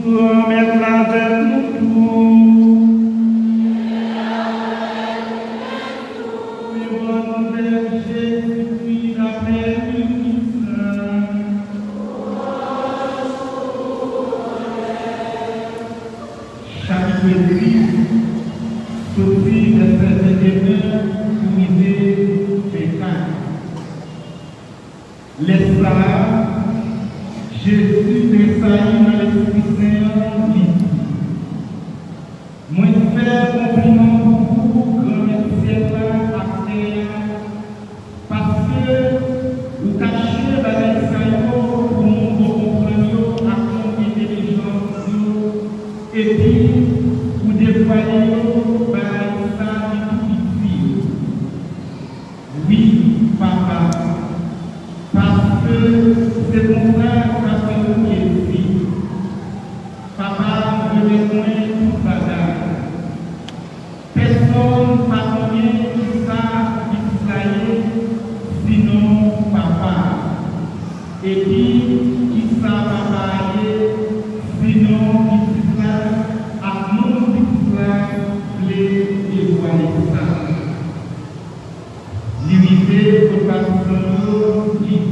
Promets-la avec nous tous. Oui, mon Père Jésus, d'après l'Église. Chapitre 10, sorti de cette épreuve pour miser pécat. L'esclave, Jésus tressaillit dans l'Esprit Saint, dit moi faire compliment pour vous, grand ciel à terre, parce que vous cachez dans l'esclave pour nous comprendre à mon intelligence, et puis vous dévoilez par ça qui difficile. Oui, papa, parce que c'est mon frère qui a fait le pied. Papa, je vais loin tout bagage. Personne ne va connaître ça qui sinon papa. Et puis, qui ça papa sinon qui ça à mon qui les dévoiler ça. Limité au pasteur dit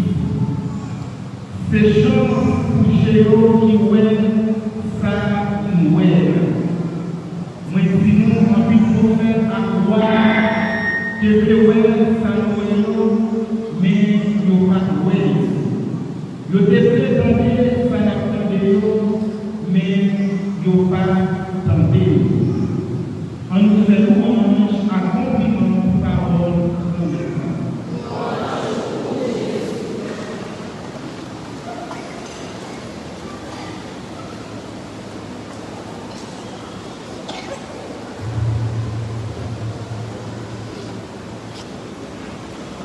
ces choses couchées qui ouènent ça nous ouènent. Moi, si nous, en plus, pour faire à croire que les ouènent ça nous ouènent,